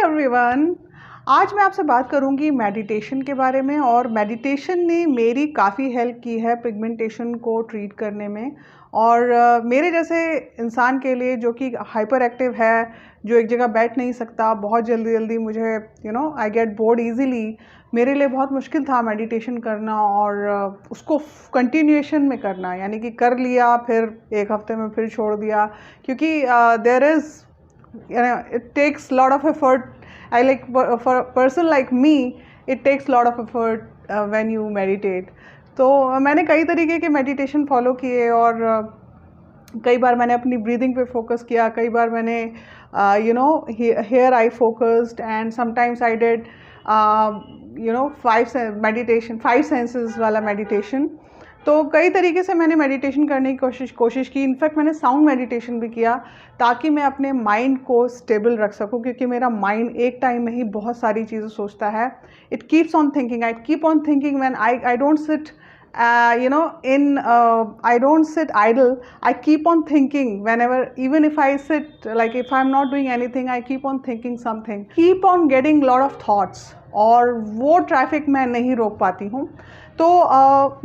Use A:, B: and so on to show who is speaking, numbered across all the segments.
A: Everyone. आज मैं आपसे बात करूंगी मेडिटेशन के बारे में। और मेडिटेशन ने मेरी काफ़ी हेल्प की है पिगमेंटेशन को ट्रीट करने में। और मेरे जैसे इंसान के लिए जो कि हाइपर एक्टिव है, जो एक जगह बैठ नहीं सकता, बहुत जल्दी जल्दी मुझे आई गेट बोर्ड इजीली, मेरे लिए बहुत मुश्किल था मेडिटेशन करना और उसको कंटिन्यूएशन में करना। यानी कि कर लिया, फिर एक हफ्ते में फिर छोड़ दिया, क्योंकि there is it takes lot of effort. I like for a person like me, it takes lot of effort when you meditate. तो मैंने कई तरीके के मेडिटेशन फॉलो किए और कई बार मैंने अपनी ब्रीदिंग पे फोकस किया, कई बार मैंने here I focused and sometimes I did five senses वाला मेडिटेशन। तो कई तरीके से मैंने मेडिटेशन करने की कोशिश की। इनफैक्ट मैंने साउंड मेडिटेशन भी किया ताकि मैं अपने माइंड को स्टेबल रख सकूं, क्योंकि मेरा माइंड एक टाइम में ही बहुत सारी चीज़ें सोचता है। It keeps on thinking, I keep on thinking when I don't sit I don't sit idle. I keep on thinking whenever, even if I sit, like if I'm not doing anything, I keep on thinking something. Keep on getting lot of thoughts और वो traffic मैं नहीं रोक पाती हूँ। तो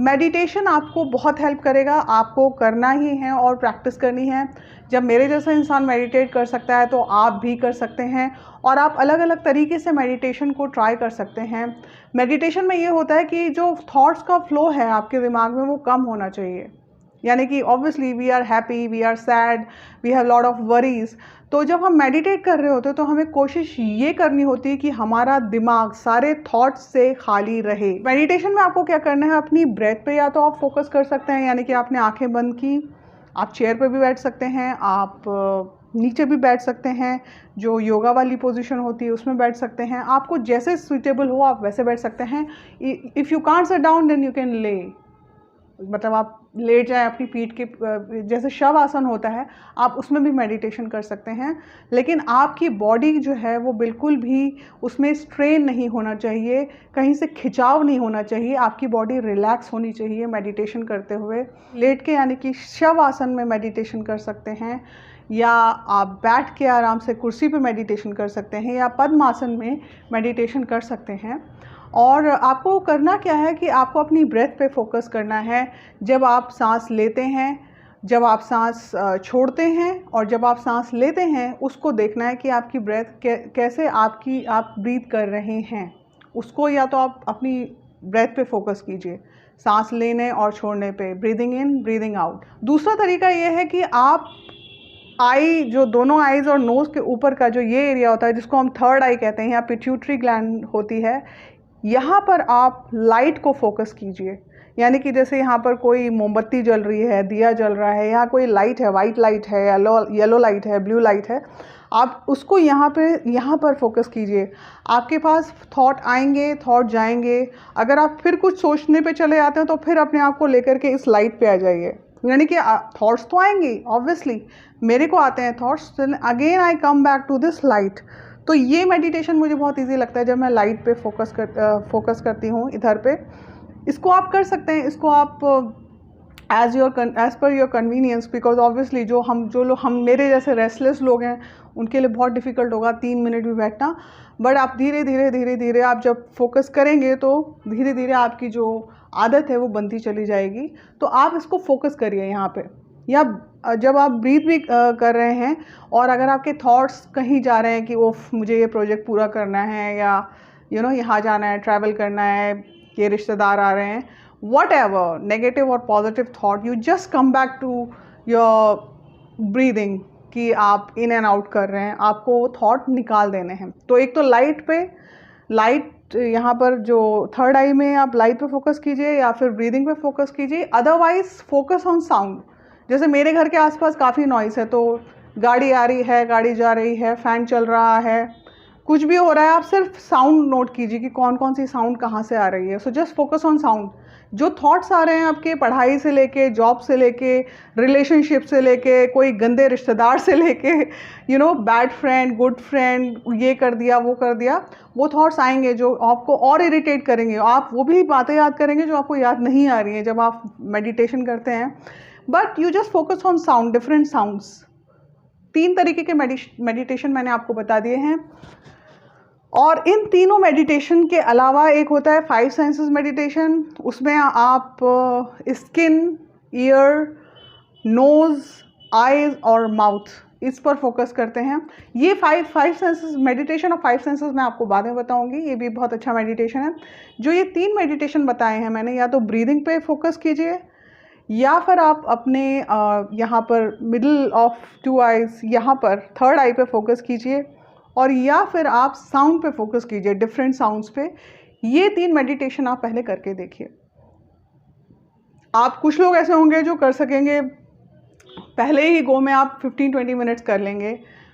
A: meditation आपको बहुत हेल्प करेगा, आपको करना ही है और प्रैक्टिस करनी है। जब मेरे जैसा इंसान मेडिटेट कर सकता है तो आप भी कर सकते हैं, और आप अलग अलग तरीके से मेडिटेशन को ट्राई कर सकते हैं। मेडिटेशन में ये होता है कि जो थॉट्स का फ्लो है आपके दिमाग में वो कम होना चाहिए। यानी कि obviously we are happy, we are sad, we have lot of worries. तो जब हम मेडिटेट कर रहे होते हैं तो हमें कोशिश ये करनी होती है कि हमारा दिमाग सारे थॉट्स से खाली रहे। मेडिटेशन में आपको क्या करना है, अपनी ब्रेथ पे या तो आप फोकस कर सकते हैं, यानी कि आपने आंखें बंद की, आप चेयर पे भी बैठ सकते हैं, आप नीचे भी बैठ सकते हैं, जो योगा वाली पोजीशन होती है उसमें बैठ सकते हैं। आपको जैसे सूटेबल हो आप वैसे बैठ सकते हैं। If you can't sit down then you can lay, मतलब आप लेट जाएं अपनी पीठ के, जैसे शव आसन होता है, आप उसमें भी मेडिटेशन कर सकते हैं। लेकिन आपकी बॉडी जो है वो बिल्कुल भी उसमें स्ट्रेन नहीं होना चाहिए, कहीं से खिंचाव नहीं होना चाहिए। आपकी बॉडी रिलैक्स होनी चाहिए मेडिटेशन करते हुए। लेट के यानी कि शव आसन में मेडिटेशन कर सकते हैं, या आप बैठ के आराम से कुर्सी पे मेडिटेशन कर सकते हैं, या पद्मासन में मेडिटेशन कर सकते हैं। और आपको करना क्या है कि आपको अपनी ब्रेथ पे फोकस करना है। जब आप सांस लेते हैं, जब आप सांस छोड़ते हैं, और जब आप सांस लेते हैं, उसको देखना है कि आपकी ब्रेथ कैसे आप ब्रीथ कर रहे हैं उसको। या तो आप अपनी ब्रेथ पे फोकस कीजिए, सांस लेने और छोड़ने पे, ब्रीदिंग इन ब्रीदिंग आउट। दूसरा तरीका ये है कि आप जो दोनों आईज और नोज़ के ऊपर का जो ये एरिया होता है, जिसको हम थर्ड आई कहते हैं, या पिट्यूटरी ग्लैंड होती है, यहाँ पर आप लाइट को फोकस कीजिए। यानी कि जैसे यहाँ पर कोई मोमबत्ती जल रही है, दिया जल रहा है, यहाँ कोई लाइट है, वाइट लाइट है, येलो लाइट है, ब्लू लाइट है, आप उसको यहाँ पर फोकस कीजिए। आपके पास थॉट आएंगे, थॉट जाएंगे। अगर आप फिर कुछ सोचने पे चले जाते हैं तो फिर अपने आप को लेकर के इस लाइट पे आ जाइए। यानी कि थॉट्स तो आएंगे, ऑब्वियसली मेरे को आते हैं thoughts, again I come back to this light. तो ये मेडिटेशन मुझे बहुत इजी लगता है जब मैं लाइट पे फोकस करती हूँ इधर पे। इसको आप कर सकते हैं, इसको आप as per your convenience, because obviously जो लोग मेरे जैसे रेस्टलेस लोग हैं उनके लिए बहुत डिफ़िकल्ट होगा 3 मिनट भी बैठना। बट आप धीरे धीरे आप जब फोकस करेंगे तो धीरे धीरे आपकी जो आदत है वो बनती चली जाएगी। तो आप इसको फोकस करिए यहाँ पे, या जब आप ब्रीथ भी कर रहे हैं, और अगर आपके थॉट्स कहीं जा रहे हैं कि ओफ मुझे ये प्रोजेक्ट पूरा करना है, या यहाँ जाना है, ट्रैवल करना है, ये रिश्तेदार आ रहे हैं, वट एवर नेगेटिव और positive thought, you just come back to your breathing कि आप इन एंड आउट कर रहे हैं, आपको वो थॉट निकाल देने हैं। तो एक तो लाइट यहाँ पर जो थर्ड आई में आप लाइट पे फोकस कीजिए, या फिर ब्रीदिंग पे फोकस कीजिए। Otherwise focus on sound. जैसे मेरे घर के आसपास काफ़ी नॉइज़ है, तो गाड़ी आ रही है, गाड़ी जा रही है, फ़ैन चल रहा है, कुछ भी हो रहा है, आप सिर्फ साउंड नोट कीजिए कि कौन कौन सी साउंड कहाँ से आ रही है। So just focus on sound. जो थॉट्स आ रहे हैं आपके, पढ़ाई से लेके, जॉब से लेके, रिलेशनशिप से लेके, कोई गंदे रिश्तेदार से लेके, बैड फ्रेंड, गुड फ्रेंड, ये कर दिया, वो कर दिया, वो थॉट्स आएंगे जो आपको और इरिटेट करेंगे। आप वो भी बातें याद करेंगे जो आपको याद नहीं आ रही हैं जब आप मेडिटेशन करते हैं। But you just focus on sound, different sounds. 3 तरीके के मेडिटेशन मैंने आपको बता दिए हैं। और इन तीनों मेडिटेशन के अलावा एक होता है 5 सेंसेस मेडिटेशन। उसमें आप स्किन, ईयर, नोज़, आईज और माउथ, इस पर फोकस करते हैं। ये फाइव सेंसेस मेडिटेशन, और 5 सेंसेस मैं आपको बाद में बताऊंगी, ये भी बहुत अच्छा मेडिटेशन है। जो ये 3 मेडिटेशन बताए हैं मैंने, या तो ब्रीदिंग पे फोकस कीजिए, या फिर आप अपने यहाँ पर मिडल ऑफ 2 आइज़, यहाँ पर 3rd आई पे फोकस कीजिए, और या फिर आप साउंड पे फोकस कीजिए, डिफरेंट साउंड्स पे। ये 3 मेडिटेशन आप पहले करके देखिए। आप कुछ लोग ऐसे होंगे जो कर सकेंगे पहले ही गो में, आप 15-20 मिनट्स कर लेंगे।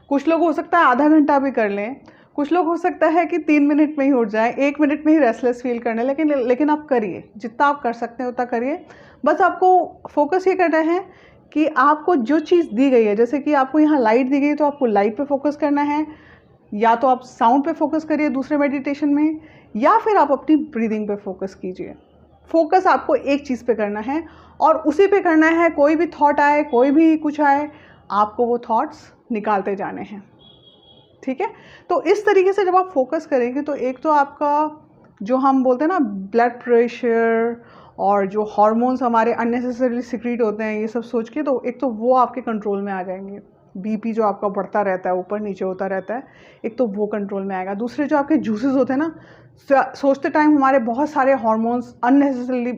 A: कुछ लोग हो सकता है आधा घंटा भी कर लें। कुछ लोग हो सकता है कि 3 मिनट में ही उठ जाए, 1 मिनट में ही रेस्टलेस फील करने। लेकिन आप करिए, जितना आप कर सकते हैं उतना करिए। बस आपको फोकस ये करना है कि आपको जो चीज़ दी गई है, जैसे कि आपको यहाँ लाइट दी गई है तो आपको लाइट पे फोकस करना है, या तो आप साउंड पे फोकस करिए दूसरे मेडिटेशन में, या फिर आप अपनी ब्रीदिंग पे फोकस कीजिए। फोकस आपको एक चीज़ पे करना है और उसी पे करना है। कोई भी थॉट आए, कोई भी कुछ आए, आपको वो थॉट्स निकालते जाने हैं, ठीक है। तो इस तरीके से जब आप फोकस करेंगे तो एक तो आपका जो हम बोलते हैं ना ब्लड प्रेशर और जो हार्मोन्स हमारे अननेसेसरीली सिक्रीट होते हैं, ये सब सोच के, तो एक तो वो आपके कंट्रोल में आ जाएंगे। बीपी जो आपका बढ़ता रहता है, ऊपर नीचे होता रहता है, एक तो वो कंट्रोल में आएगा। दूसरे जो आपके जूसेस होते हैं ना, सोचते टाइम हमारे बहुत सारे हार्मोन्स अननेसेसरीली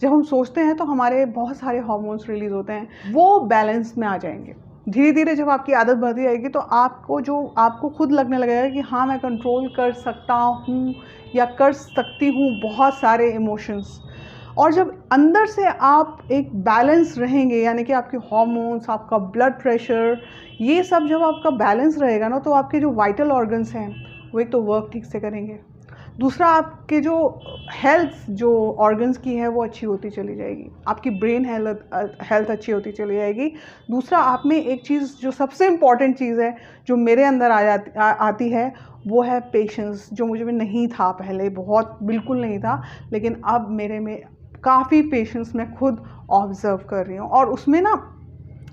A: जब हम सोचते हैं तो हमारे बहुत सारे हार्मोन्स रिलीज होते हैं, वो बैलेंस में आ जाएंगे। धीरे धीरे जब आपकी आदत बढ़ती जाएगी तो आपको खुद लगने लगेगा कि हाँ, मैं कंट्रोल कर सकता हूँ या कर सकती हूँ बहुत सारे इमोशंस। और जब अंदर से आप एक बैलेंस रहेंगे, यानी कि आपके हार्मोन्स, आपका ब्लड प्रेशर, ये सब जब आपका बैलेंस रहेगा ना, तो आपके जो वाइटल ऑर्गन्स हैं वो एक तो वर्क ठीक से करेंगे। दूसरा, आपके जो हेल्थ जो ऑर्गन्स की है वो अच्छी होती चली जाएगी, आपकी ब्रेन हेल्थ अच्छी होती चली जाएगी। दूसरा, आप में एक चीज़ जो सबसे इम्पॉर्टेंट चीज़ है जो मेरे अंदर आती है, वो है पेशेंस, जो मुझे में नहीं था पहले, बहुत बिल्कुल नहीं था, लेकिन अब मेरे में काफ़ी पेशेंस मैं खुद ऑब्ज़र्व कर रही हूँ। और उसमें ना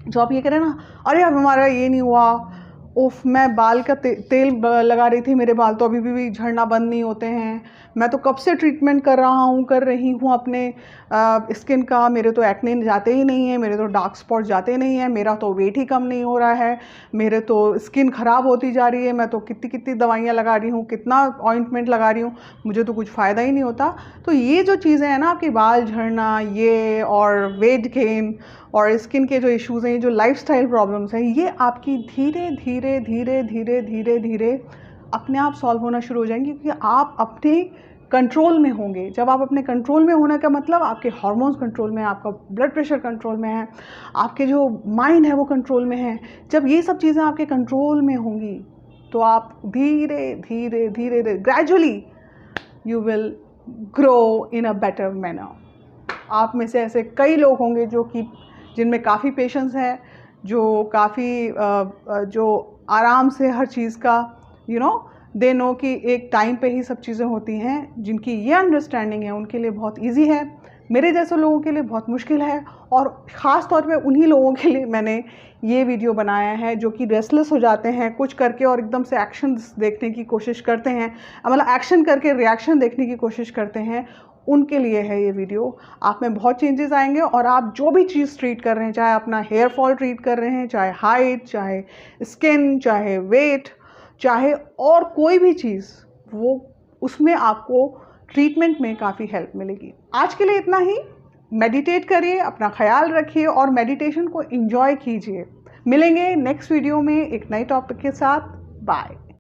A: जो आप ये करें ना, अरे अब हमारा ये नहीं हुआ, उफ, मैं बाल का तेल लगा रही थी, मेरे बाल तो अभी भी झड़ना बंद नहीं होते हैं, मैं तो कब से ट्रीटमेंट कर रही हूँ अपने स्किन का, मेरे तो एक्ने जाते ही नहीं है, मेरे तो डार्क स्पॉट जाते नहीं है, मेरा तो वेट ही कम नहीं हो रहा है, मेरे तो स्किन ख़राब होती जा रही है, मैं तो कितनी दवाइयाँ लगा रही हूँ, कितना ऑइंटमेंट लगा रही हूँ, मुझे तो कुछ फ़ायदा ही नहीं होता। तो ये जो चीज़ें हैं ना, आपके बाल झड़ना, ये और वेट गेन और स्किन के जो इश्यूज़ हैं, जो लाइफस्टाइल प्रॉब्लम्स हैं, ये आपकी धीरे धीरे धीरे धीरे धीरे धीरे अपने आप सॉल्व होना शुरू हो जाएंगी, क्योंकि आप अपने कंट्रोल में होंगे। जब आप अपने कंट्रोल में होने का मतलब, आपके हार्मोन्स कंट्रोल में है, आपका ब्लड प्रेशर कंट्रोल में है, आपके जो माइंड है वो कंट्रोल में है। जब ये सब चीज़ें आपके कंट्रोल में होंगी तो आप धीरे धीरे धीरे धीरे gradually you will grow in a better manner. आप में से ऐसे कई लोग होंगे जिनमें काफ़ी पेशेंस है, जो काफ़ी जो आराम से हर चीज़ का दे नो कि एक टाइम पे ही सब चीज़ें होती हैं। जिनकी ये अंडरस्टैंडिंग है उनके लिए बहुत इजी है, मेरे जैसे लोगों के लिए बहुत मुश्किल है। और ख़ास तौर पे उन्हीं लोगों के लिए मैंने ये वीडियो बनाया है जो कि रेस्टलेस हो जाते हैं कुछ करके और एकदम से एक्शन देखने की कोशिश करते हैं, मतलब एक्शन करके रिएक्शन देखने की कोशिश करते हैं। उनके लिए है ये वीडियो। आप में बहुत चेंजेस आएंगे और आप जो भी चीज़ ट्रीट कर रहे हैं, चाहे अपना हेयर फॉल ट्रीट कर रहे हैं, चाहे हाइट, चाहे स्किन, चाहे वेट, चाहे और कोई भी चीज़, वो उसमें आपको ट्रीटमेंट में काफ़ी हेल्प मिलेगी। आज के लिए इतना ही। मेडिटेट करिए, अपना ख्याल रखिए और मेडिटेशन को एंजॉय कीजिए। मिलेंगे नेक्स्ट वीडियो में एक नए टॉपिक के साथ। बाय।